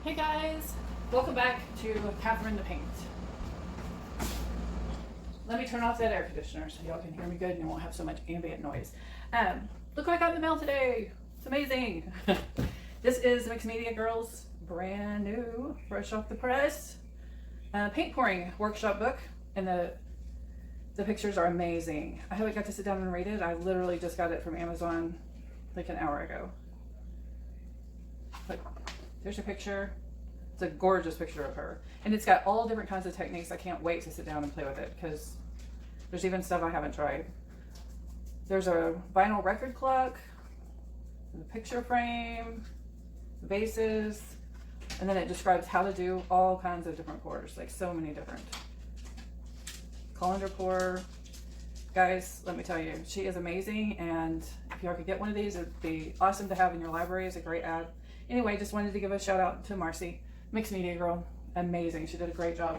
Hey guys, welcome back to Catherine the Paint. Let me turn off that air conditioner so y'all can hear me good and you won't have so much ambient noise. Look what I got in the mail today. It's amazing. This is Mixed Media Girls' brand new, fresh off the press, paint pouring workshop book, and the pictures are amazing. I haven't got to sit down and read it. I literally just got it from Amazon like an hour ago. But there's a picture. It's a gorgeous picture of her. And it's got all different kinds of techniques. I can't wait to sit down and play with it because there's even stuff I haven't tried. There's a vinyl record clock, the picture frame, the bases, and then it describes how to do all kinds of different pours, like so many different. Colander pour. Guys, let me tell you, she is amazing, and if y'all could get one of these, it'd be awesome to have in your library. It's a great ad. Anyway, just wanted to give a shout out to Marcy, Mixed Media Girl. Amazing. She did a great job.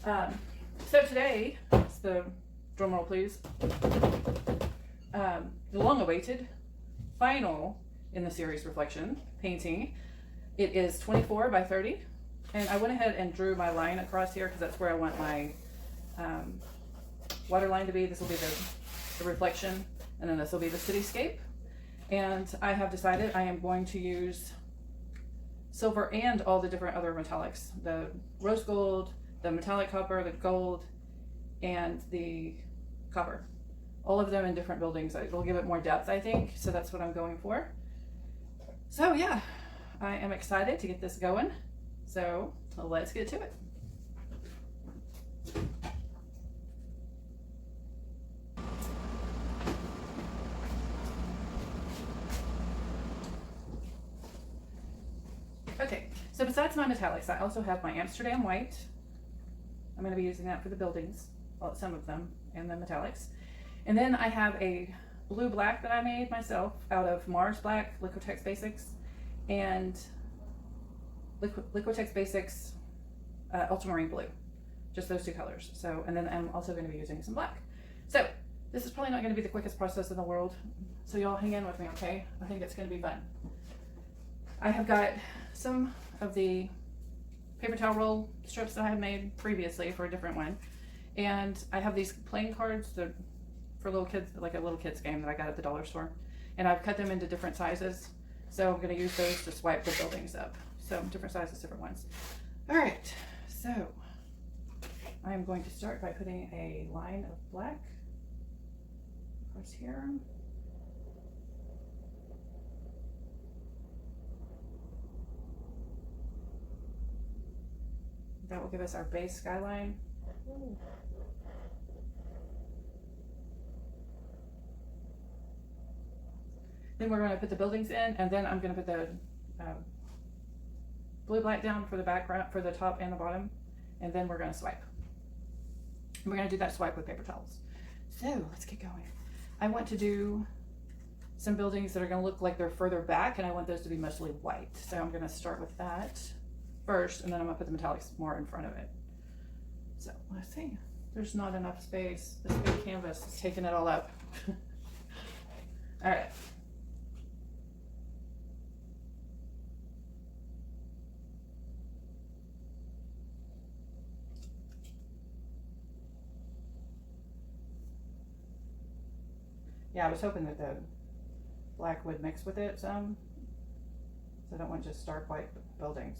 So today, it's the drum roll please, the long-awaited final in the series Reflection painting. It is 24 by 30, and I went ahead and drew my line across here because that's where I want my water line to be. This will be the reflection, and then this will be the cityscape. And I have decided I am going to use silver and all the different other metallics. The rose gold, the metallic copper, the gold, and the copper. All of them in different buildings. It will give it more depth, I think. So that's what I'm going for. So yeah, I am excited to get this going. So let's get to it. Okay, so besides my metallics, I also have my Amsterdam white. I'm going to be using that for the buildings, well, some of them, and the metallics. And then I have a blue black that I made myself out of Mars Black, Liquitex Basics, and Liquitex Basics Ultramarine Blue. Just those two colors. So, and then I'm also going to be using some black. So, this is probably not going to be the quickest process in the world. So y'all hang in with me, okay? I think it's going to be fun. I have got some of the paper towel roll strips that I had made previously for a different one. And I have these playing cards that for little kids, like a little kids game that I got at the dollar store. And I've cut them into different sizes. So I'm going to use those to swipe the buildings up. So different sizes, different ones. All right, so I am going to start by putting a line of black across here. That will give us our base skyline. Ooh. Then we're going to put the buildings in, and then I'm going to put the blue black down for the background, for the top and the bottom, and then we're going to swipe. And we're going to do that swipe with paper towels. So let's get going. I want to do some buildings that are going to look like they're further back, and I want those to be mostly white. So I'm going to start with that first, and then I'm going to put the metallics more in front of it. So let's see. There's not enough space. This big canvas is taking it all up. All right. Yeah, I was hoping that the black would mix with it some, so I don't want just stark white buildings.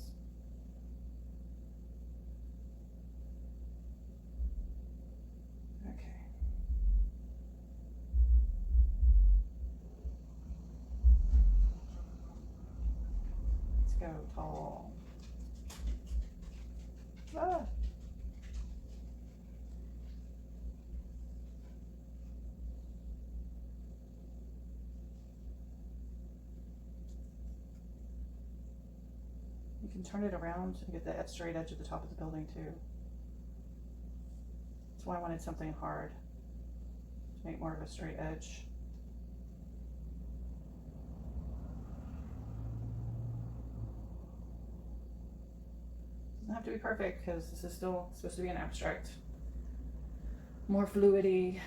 Okay. Let's go tall. Ah. You can turn it around and get the straight edge at the top of the building too. That's why I wanted something hard to make more of a straight edge. Doesn't have to be perfect because this is still supposed to be an abstract. More fluidity,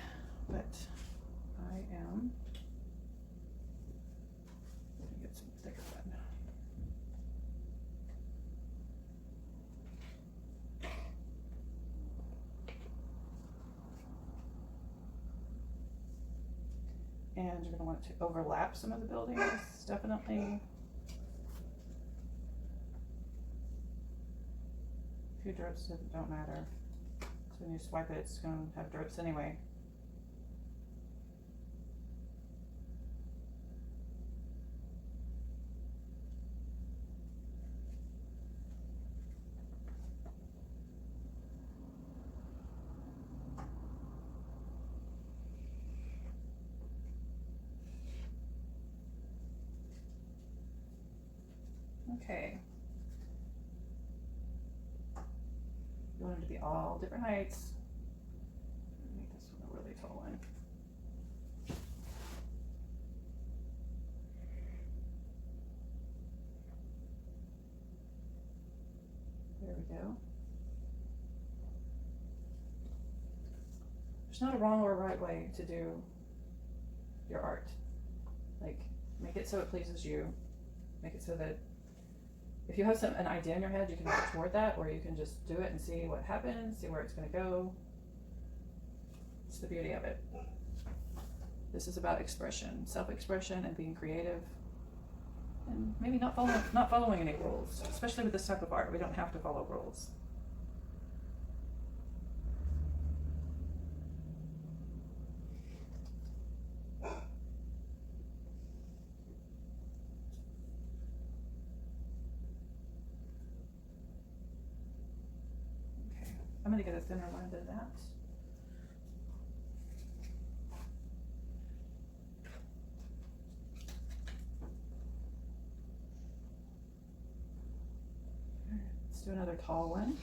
but I am get some thicker one. And you're going to want it to overlap some of the buildings, definitely. A few drips don't matter. So when you swipe it, it's going to have drips anyway. Okay. You want them to be all different heights. Make this one a really tall one. There we go. There's not a wrong or right way to do your art. Like, make it so it pleases you. Make it so that if you have an idea in your head, you can work toward that, or you can just do it and see what happens, see where it's going to go. It's the beauty of it. This is about expression, self-expression, and being creative, and maybe not following any rules. Especially with this type of art, we don't have to follow rules. I'm going to get a thinner line than that. Let's do another tall one.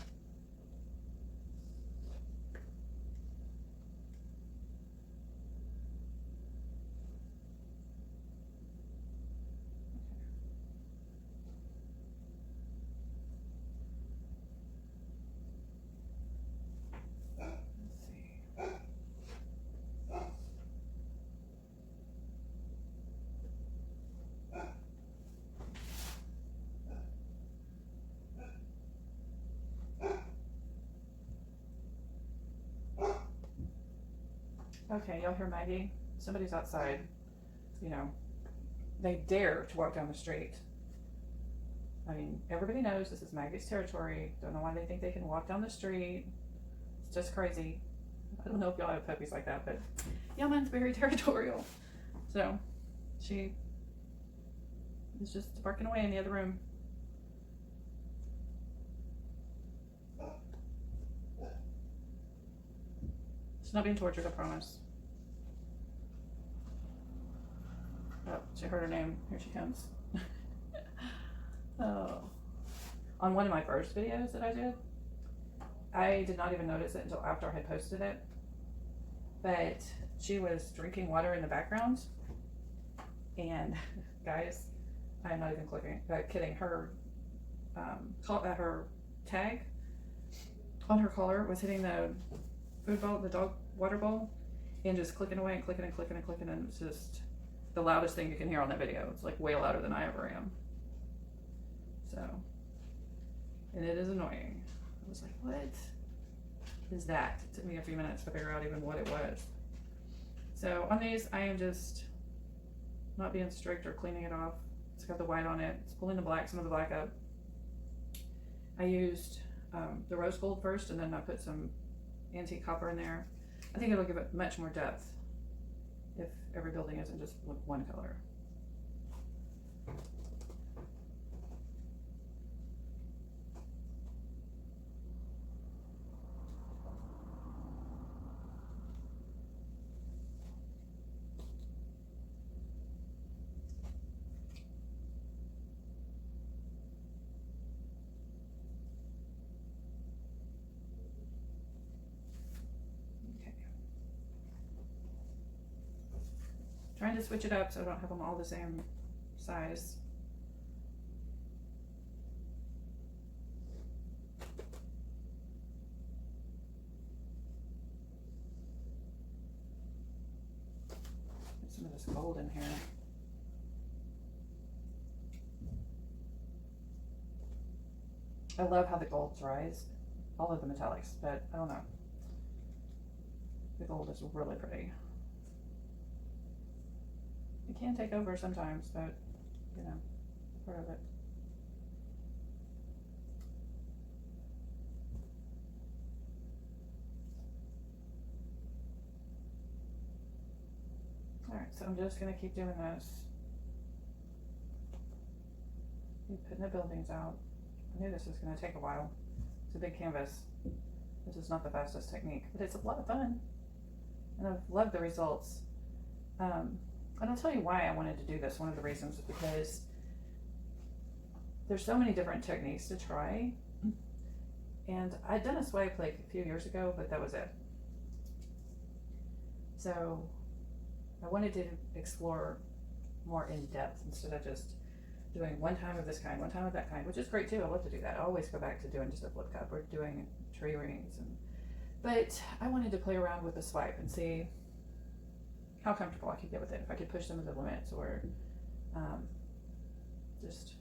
Okay, y'all hear Maggie? Somebody's outside. You know, they dare to walk down the street. I mean, everybody knows this is Maggie's territory. Don't know why they think they can walk down the street. It's just crazy. I don't know if y'all have puppies like that, but yeah, mine's very territorial. So she is just barking away in the other room. She's not being tortured, I promise. Oh, she heard her name. Here she comes. Oh. On one of my first videos that I did not even notice it until after I had posted it. But she was drinking water in the background. And guys, I'm not even kidding. Her her tag on her collar was hitting the food bowl, the dog water bowl, and just clicking away and clicking and clicking and clicking, and it's just the loudest thing you can hear on that video. It's like way louder than I ever am. So, and it is annoying. I was like, what is that? It took me a few minutes to figure out even what it was. So on these, I am just not being strict or cleaning it off. It's got the white on it. It's pulling the black, some of the black up. I used the rose gold first, and then I put some antique copper in there. I think it'll give it much more depth if every building isn't just one color. Trying to switch it up so I don't have them all the same size. Put some of this gold in here. I love how the gold dries. All of the metallics, but I don't know. The gold is really pretty. It can take over sometimes, but you know, part of it. Alright, so I'm just gonna keep doing this. Keep putting the buildings out. I knew this was gonna take a while. It's a big canvas. This is not the fastest technique, but it's a lot of fun. And I've loved the results. And I'll tell you why I wanted to do this. One of the reasons is because there's so many different techniques to try. And I'd done a swipe like a few years ago, but that was it. So I wanted to explore more in depth instead of just doing one time of this kind, one time of that kind, which is great too. I love to do that. I always go back to doing just a flip cup or doing tree rings. But I wanted to play around with the swipe and see how comfortable I could get with it, if I could push some of the limits or just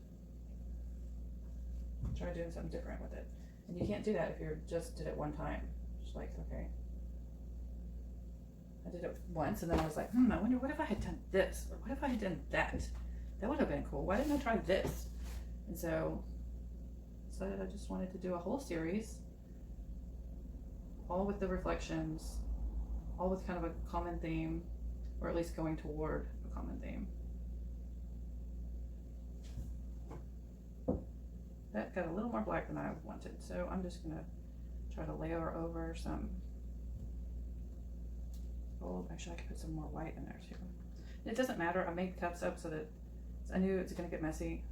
try doing something different with it. And you can't do that if you just did it one time. Just like, okay. I did it once and then I was like, I wonder what if I had done this? Or what if I had done that? That would have been cool. Why didn't I try this? And so I decided I just wanted to do a whole series, all with the reflections, all with kind of a common theme, or at least going toward a common theme. That got a little more black than I wanted, so I'm just gonna try to layer over some gold. Actually, I could put some more white in there too. It doesn't matter. I made cups up so that I knew it's gonna get messy.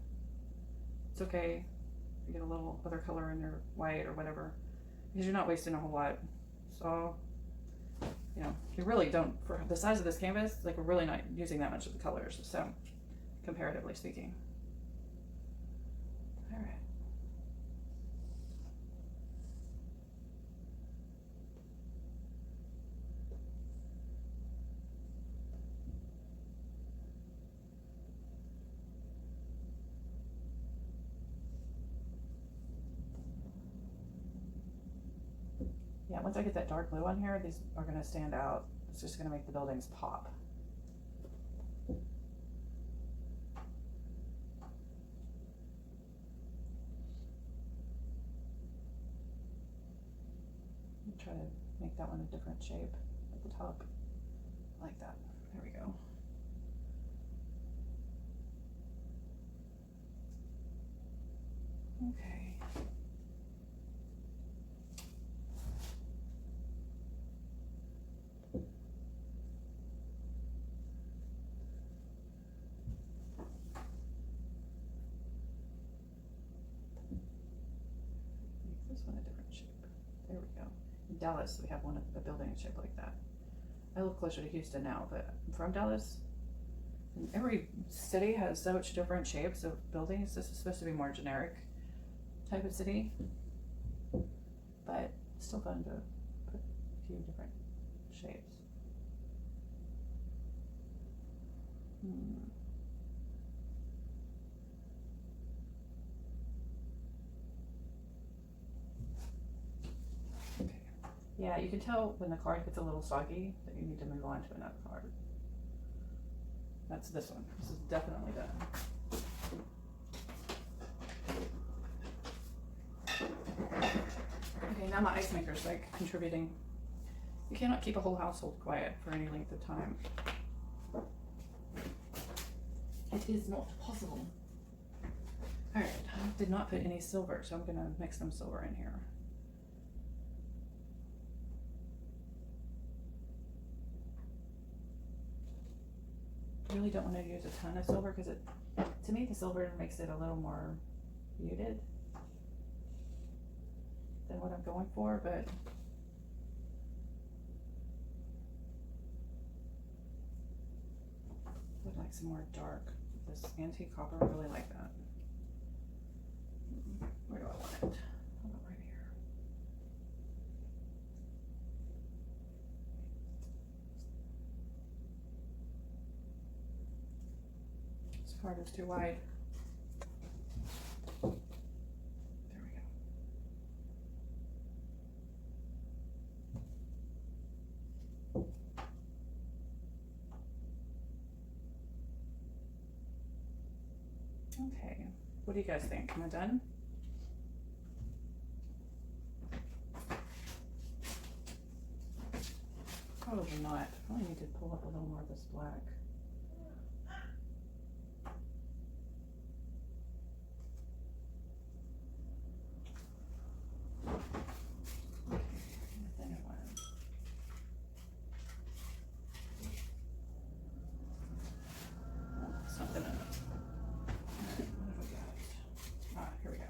It's okay if you get a little other color in your white or whatever, because you're not wasting a whole lot. So, you know, you really don't, for the size of this canvas, like we're really not using that much of the colors, so comparatively speaking. All right. Yeah, once I get that dark blue on here, these are gonna stand out. It's just gonna make the buildings pop. Try to make that one a different shape at the top, like that. There we go. Okay. Make this one a different shape. There we go. In Dallas, we have one of a building shaped like that. I live closer to Houston now, but I'm from Dallas. And every city has such different shapes of buildings. This is supposed to be more generic type of city, but it's still fun to put a few different shapes. Okay. Yeah, you can tell when the card gets a little soggy that you need to move on to another card. That's this one. This is definitely done. Okay, now my ice maker's like contributing. You cannot keep a whole household quiet for any length of time. It is not possible. Alright, I did not put any silver, so I'm gonna mix some silver in here. I really don't want to use a ton of silver because to me the silver makes it a little more muted than what I'm going for, but I would like some more dark. This antique copper, I really like that. Where do I want it? How about right here? This card is too wide. There we go. Okay, what do you guys think? Am I done? Probably not. Probably need to pull up a little more of this black. Something in it. What have we got? Ah, here we go.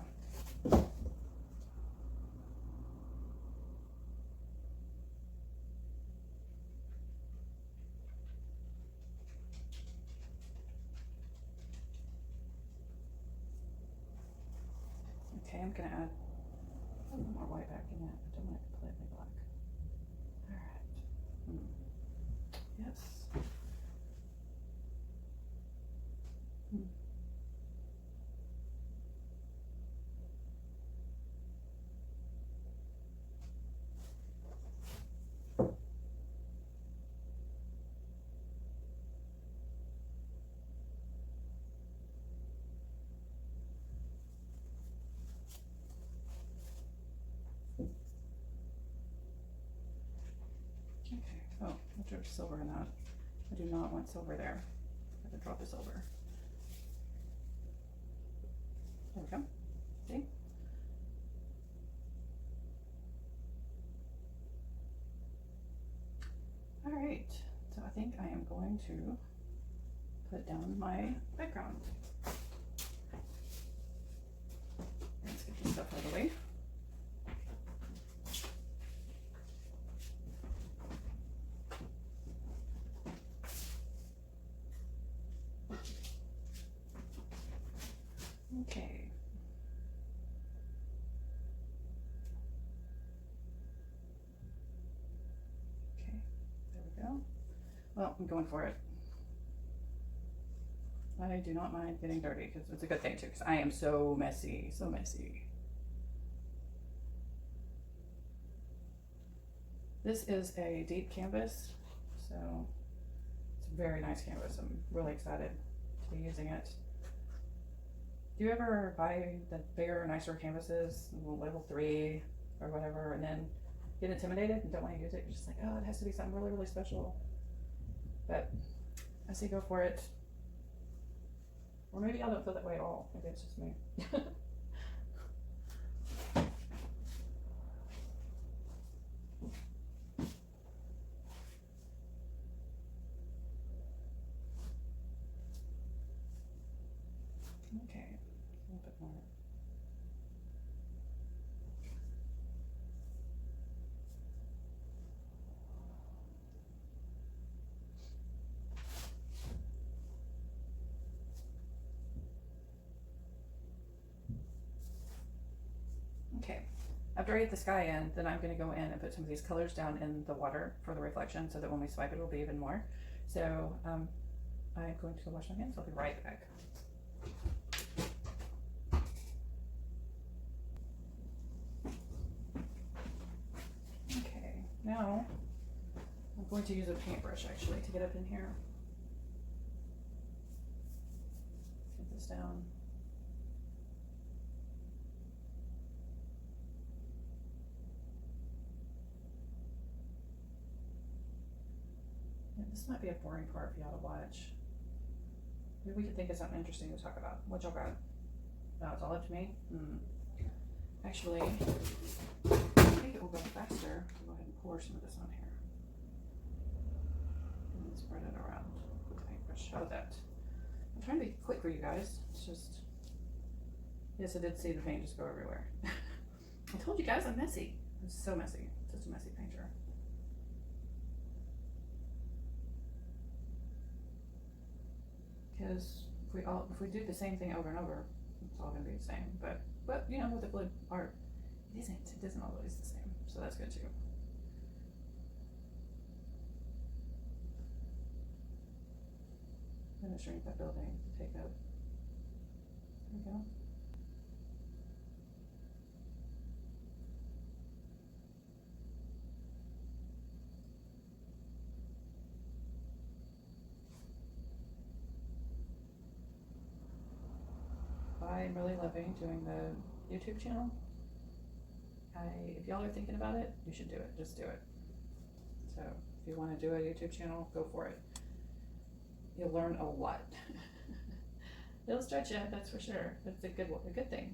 Okay, I'm gonna add a little more white back in it. I don't want it completely black. All right. Yes. Okay. Oh, I dropped silver in that. I do not want silver there. I have to drop the silver. There we go. See? All right. So I think I am going to put down my background. Let's get this stuff out of the way. Okay. Okay, there we go. Well, I'm going for it. I do not mind getting dirty because it's a good thing too, because I am so messy, so messy. This is a deep canvas, so it's a very nice canvas. I'm really excited to be using it. Do you ever buy the bigger, nicer canvases, level 3 or whatever, and then get intimidated and don't want to use it? You're just like, oh, it has to be something really, really special. But I say go for it. Or maybe I don't feel that way at all. Maybe it's just me. Okay, a little bit more. Okay, after I get the sky in, then I'm going to go in and put some of these colors down in the water for the reflection so that when we swipe it, it'll be even more. So I'm going to go wash my hands. I'll be right back. Okay, now I'm going to use a paintbrush actually to get up in here. Get this down. This might be a boring part for y'all to watch. Maybe we could think of something interesting to talk about. What y'all got? Oh, it's all up to me? Actually, I think it will go faster. I'll go ahead and pour some of this on here. And then spread it around with the paintbrush. How about that? I'm trying to be quick for you guys. It's just, yes, I did see the paint just go everywhere. I told you guys I'm messy. I'm so messy. Such a messy painter. Because if we do the same thing over and over, it's all going to be the same. But you know, with the wood art, it isn't. It isn't always the same. So that's good too. I'm going to shrink that building to take up. There we go. I'm really loving doing the YouTube channel. If y'all are thinking about it, you should do it. Just do it. So if you want to do a YouTube channel, go for it. You'll learn a lot. It'll stretch you, that's for sure. It's a good thing.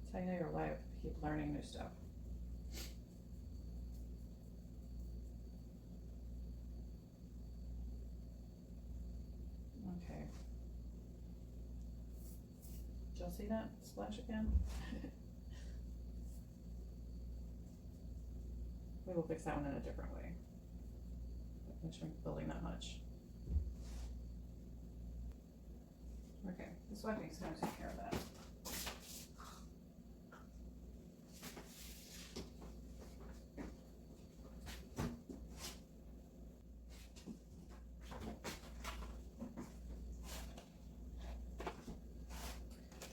That's how you know you're alive. Keep learning new stuff. Okay. Did y'all see that splash again? We will fix that one in a different way. Don't shrink the building that much. Okay, this wiping's gonna take care of that.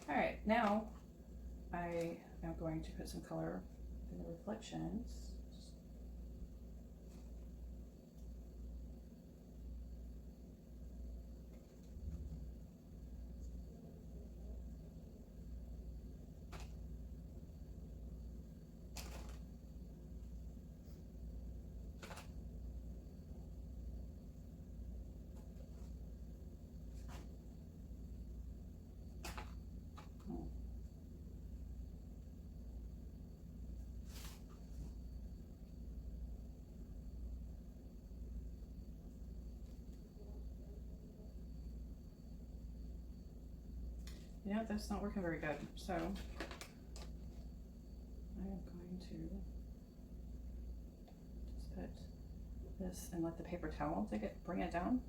All right, now I am going to put some color in the reflections. Yeah, that's not working very good. So I am going to just put this and let the paper towel bring it down.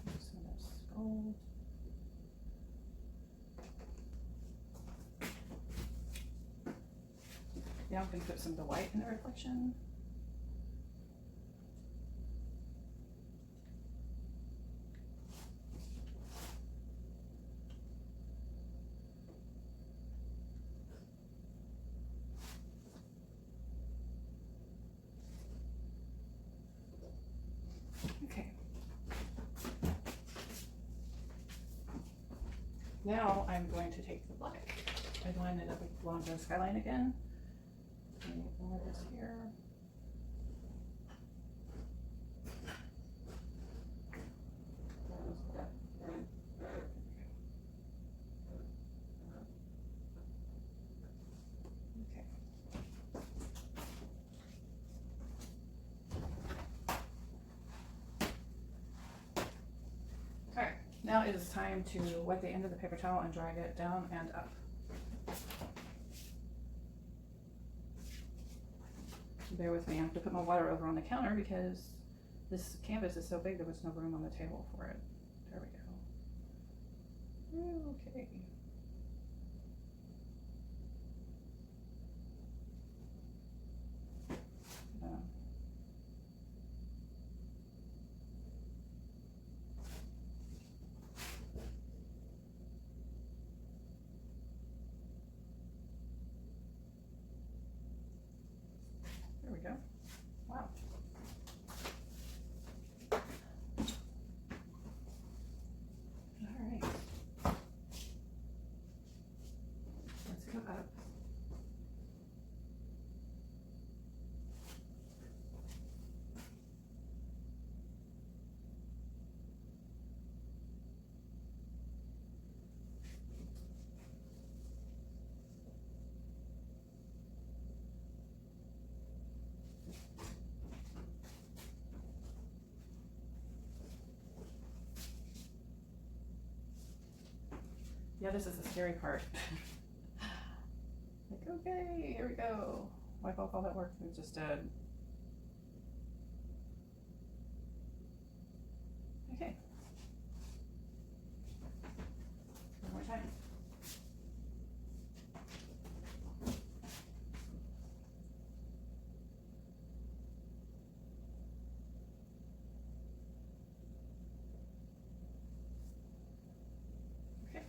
Some of this gold. Now I'm going to put some of the white in the reflection. Okay. Now I'm going to take the black. I line it up along the skyline again. And more of this here. Okay. All right, now it is time to wet the end of the paper towel and drag it down and up. Bear with me, I have to put my water over on the counter because this canvas is so big there was no room on the table for it. There we go. Okay. There we go. Wow. All right. Let's go up. Yeah, this is the scary part. Like, okay, here we go. Wipe off all that work we just did. Okay. One more time. Okay.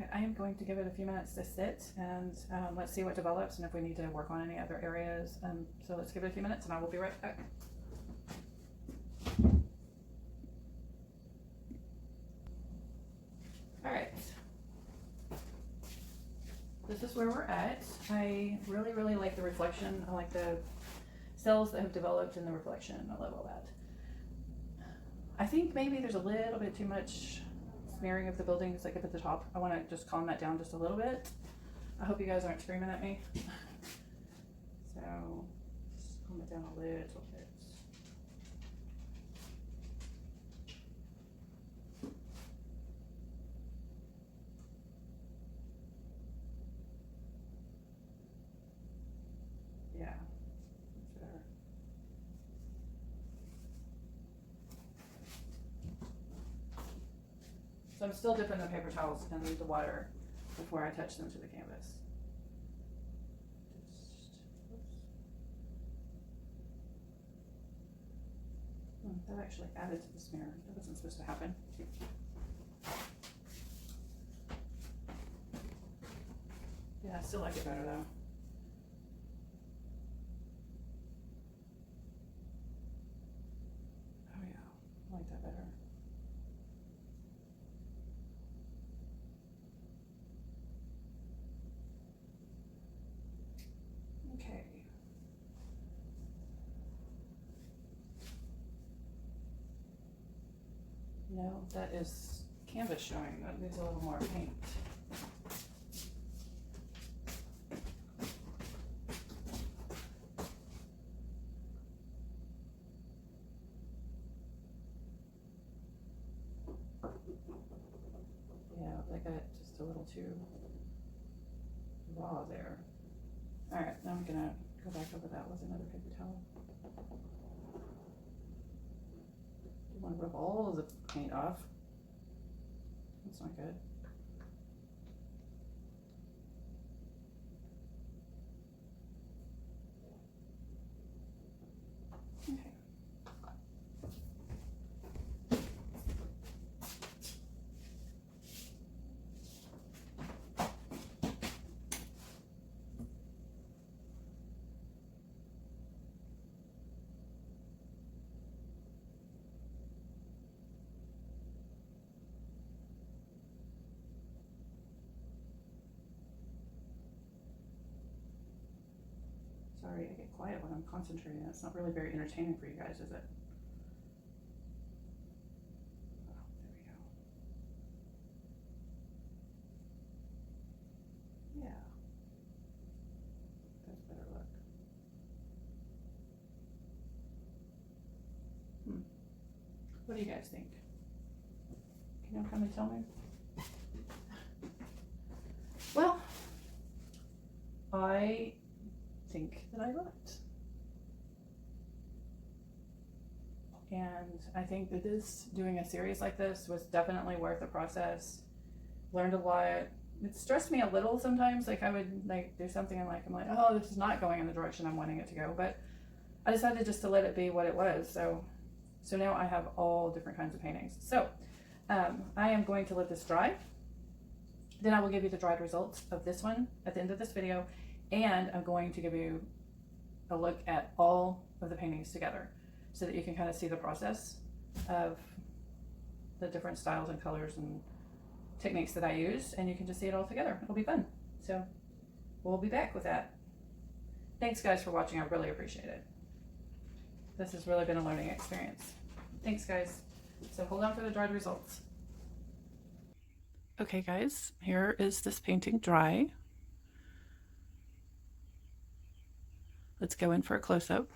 But I am going to give it a few minutes to sit, and let's see what develops and if we need to work on any other areas. So let's give it a few minutes and I will be right back. All right. This is where we're at. I really, really like the reflection. I like the cells that have developed in the reflection. I love all that. I think maybe there's a little bit too much smearing of the buildings like up at the top. I want to just calm that down just a little bit. I hope you guys aren't screaming at me. So just calm it down a little bit. Yeah, that's better. So I'm still dipping the paper towels in the water before I touch them to the canvas. That actually added to the smear. That wasn't supposed to happen. Yeah, I still like it better though. Oh yeah, I like that better. Okay. No, that is canvas showing. That needs a little more paint. Yeah, I got just a little too raw there. All right, now I'm gonna go back over that with another paper towel. You want to rub all of the paint off. That's not good. Okay. Sorry, I get quiet when I'm concentrating. It's not really very entertaining for you guys, is it? Oh, there we go. Yeah. That's a better look. What do you guys think? Can you come and tell me? Well, I think that I looked. And I think that doing a series like this was definitely worth the process. Learned a lot. It stressed me a little sometimes. Like I would do something and I'm like, oh, this is not going in the direction I'm wanting it to go. But I decided just to let it be what it was. So now I have all different kinds of paintings. So I am going to let this dry. Then I will give you the dried results of this one at the end of this video. And I'm going to give you a look at all of the paintings together so that you can kind of see the process of the different styles and colors and techniques that I use, and you can just see it all together. It'll be fun. So we'll be back with that. Thanks guys for watching. I really appreciate it. This has really been a learning experience. Thanks guys. So hold on for the dried results. Okay guys, here is this painting dry. Let's go in for a close-up.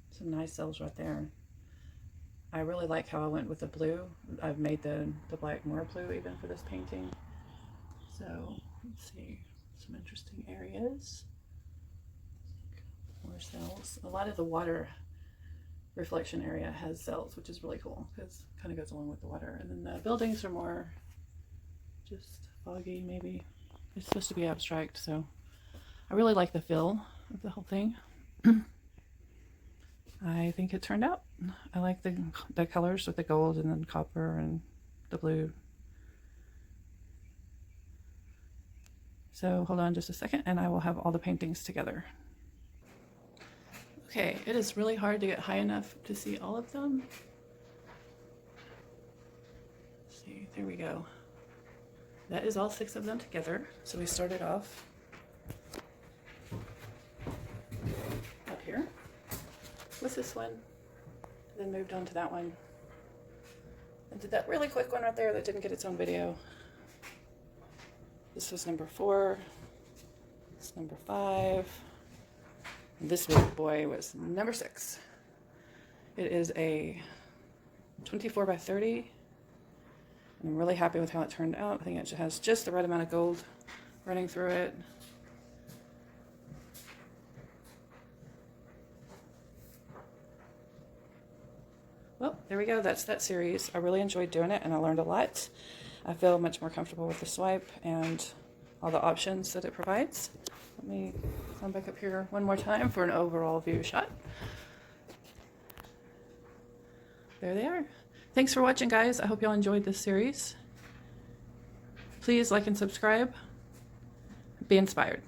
Some nice cells right there. I really like how I went with the blue. I've made the black more blue even for this painting. So let's see, some interesting areas. More cells. A lot of the water reflection area has cells, which is really cool because it kind of goes along with the water. And then the buildings are more just foggy, maybe. It's supposed to be abstract, so I really like the feel of the whole thing. I think it turned out. I like the colors with the gold and then copper and the blue. So hold on just a second and I will have all the paintings together. Okay, it is really hard to get high enough to see all of them. Let's see, there we go. That is all 6 of them together. So we started off up here with this one, then moved on to that one, and did that really quick one right there that didn't get its own video. This was number 4, this is number 5, and this big boy was number 6. It is a 24 by 30. I'm really happy with how it turned out. I think it has just the right amount of gold running through it. Well, there we go. That's that series. I really enjoyed doing it and I learned a lot. I feel much more comfortable with the swipe and all the options that it provides. Let me come back up here one more time for an overall view shot. There they are. Thanks for watching, guys. I hope y'all enjoyed this series. Please like and subscribe. Be inspired.